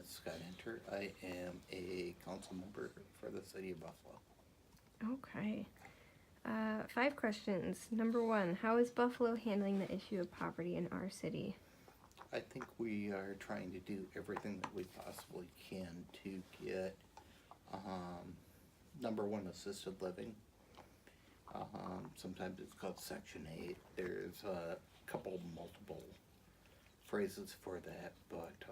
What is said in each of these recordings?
Scott Enter. I am a council member for the city of Buffalo. Okay. 5 questions. Number 1, how is Buffalo handling the issue of poverty in our city? I think we are trying to do everything that we possibly can to get, number one, assisted living. Sometimes it's called Section 8. There's a couple multiple phrases for that, but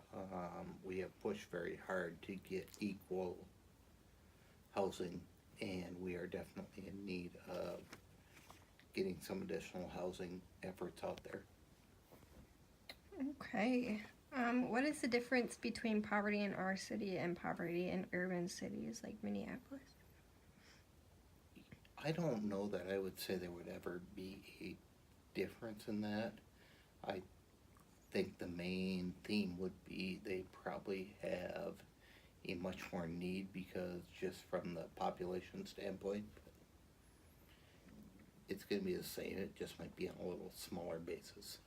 we have pushed very hard to get equal housing, and we are definitely in need of getting some additional housing efforts out there. Okay. What is the difference between poverty in our city and poverty in urban cities like Minneapolis? I don't know that I would say there would ever be a difference in that. I think the main theme would be they probably have a much more need because just from the population standpoint, it's going to be the same. It just might be on a little smaller basis.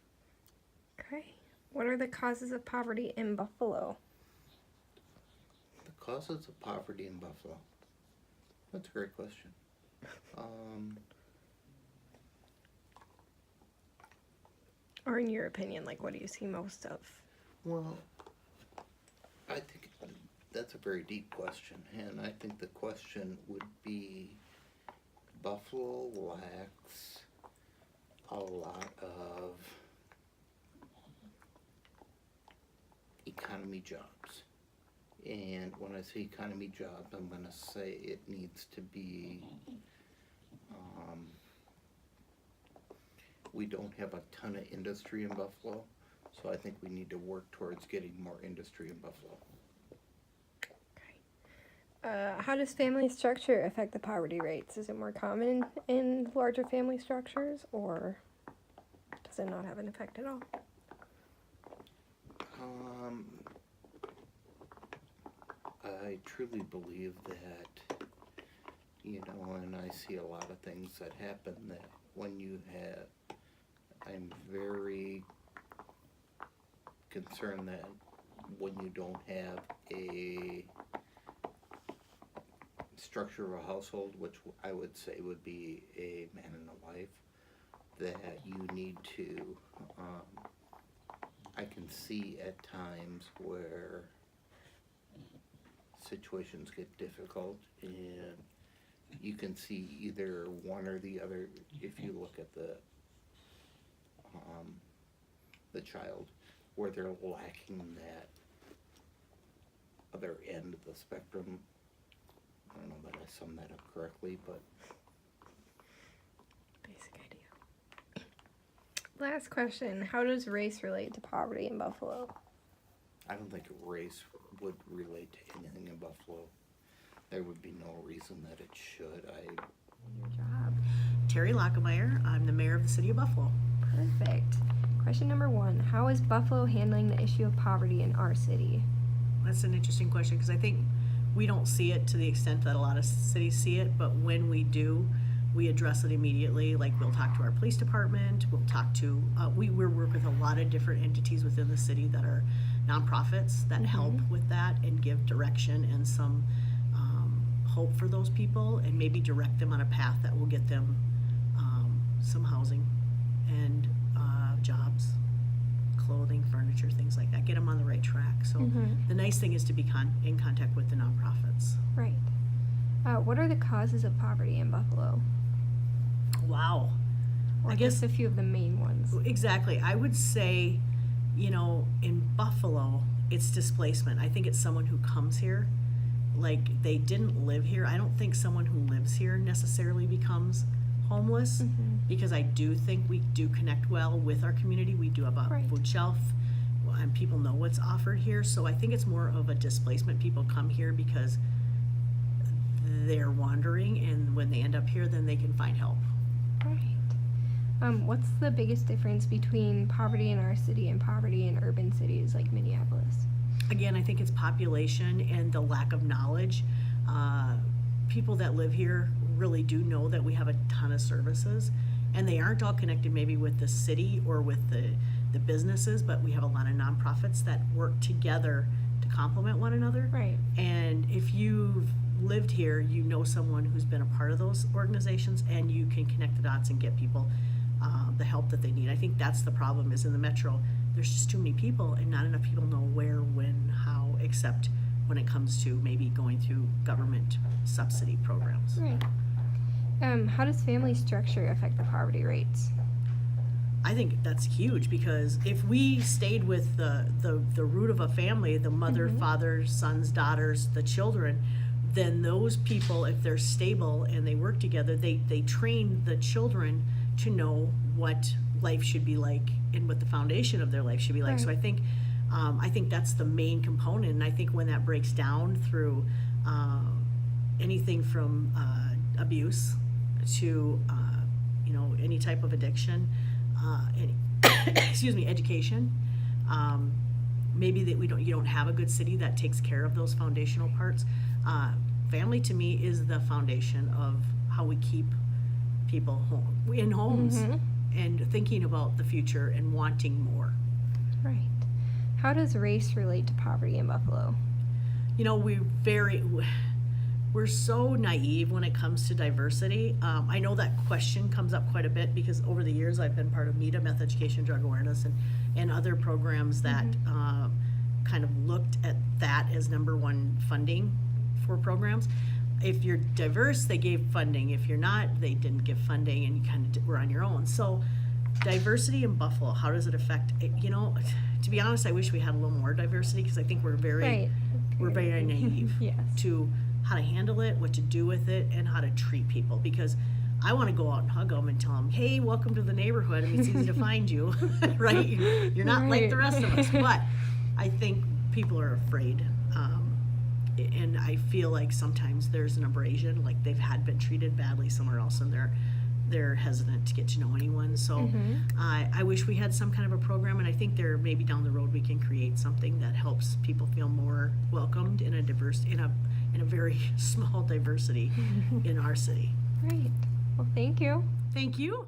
Okay. What are the causes of poverty in Buffalo? The causes of poverty in Buffalo. That's a great question. Or in your opinion, like what do you see most of? Well, I think that's a very deep question, and I think the question would be Buffalo lacks a lot of economy jobs. And when I say economy jobs, I'm going to say it needs to be, we don't have a ton of industry in Buffalo, so I think we need to work towards getting more industry in Buffalo. How does family structure affect the poverty rates? Is it more common in larger family structures, or does it not have an effect at all? I truly believe that, and I see a lot of things that happen that when you have, I'm very concerned that when you don't have a structure of a household, which I would say would be a man and a wife, that you need to, I can see at times where situations get difficult and you can see either one or the other if you look at the child, where they're lacking that other end of the spectrum. I don't know that I summed that up correctly, but Basic idea. Last question. How does race relate to poverty in Buffalo? I don't think race would relate to anything in Buffalo. There would be no reason that it should. Your job. Terry Lockemeyer. I'm the mayor of the city of Buffalo. Perfect. Question number 1. How is Buffalo handling the issue of poverty in our city? That's an interesting question because I think we don't see it to the extent that a lot of cities see it, but when we do, we address it immediately. Like we'll talk to our police department, we'll talk to, we work with a lot of different entities within the city that are nonprofits that help with that and give direction and some hope for those people and maybe direct them on a path that will get them some housing and jobs, clothing, furniture, things like that, get them on the right track. So the nice thing is to be in contact with the nonprofits. Right. What are the causes of poverty in Buffalo? Wow. Or I guess just a few of the main ones. Exactly. I would say, in Buffalo, it's displacement. I think it's someone who comes here, like they didn't live here. I don't think someone who lives here necessarily becomes homeless because I do think we do connect well with our community. We do have a food shelf and people know what's offered here. So I think it's more of a displacement. People come here because they're wandering, and when they end up here, then they can find help. Right. What's the biggest difference between poverty in our city and poverty in urban cities like Minneapolis? Again, I think it's population and the lack of knowledge. People that live here really do know that we have a ton of services, and they aren't all connected maybe with the city or with the businesses, but we have a lot of nonprofits that work together to complement one another. Right. And if you've lived here, you know someone who's been a part of those organizations, and you can connect the dots and get people the help that they need. I think that's the problem, is in the metro, there's just too many people, and not enough people know where, when, how, except when it comes to maybe going through government subsidy programs. Right. How does family structure affect the poverty rates? I think that's huge, because if we stayed with the root of a family, the mother, father, sons, daughters, the children, then those people, if they're stable and they work together, they train the children to know what life should be like and what the foundation of their life should be like. Right. So I think that's the main component, and I think when that breaks down through anything from abuse to any type of addiction, education, maybe that you don't have a good city that takes care of those foundational parts. Family to me is the foundation of how we keep people in homes and thinking about the future and wanting more. Right. How does race relate to poverty in Buffalo? We're so naive when it comes to diversity. I know that question comes up quite a bit, because over the years I've been part of MEDA, Meth Education, Drug Awareness, and other programs that kind of looked at that as number one funding for programs. If you're diverse, they gave funding. If you're not, they didn't give funding, and you kind of were on your own. So diversity in Buffalo, how does it affect it? To be honest, I wish we had a little more diversity, because I think we're very naive Yes. to how to handle it, what to do with it, and how to treat people. Because I want to go out and hug them and tell them, hey, welcome to the neighborhood. I mean, it's easy to find you, right? You're not like the rest of us. But I think people are afraid. And I feel like sometimes there's an abrasion, like they've been treated badly somewhere else, and they're hesitant to get to know anyone. So I wish we had some kind of a program, and I think maybe down the road we can create something that helps people feel more welcomed in a very small diversity in our city. Right. Well, thank you. Thank you.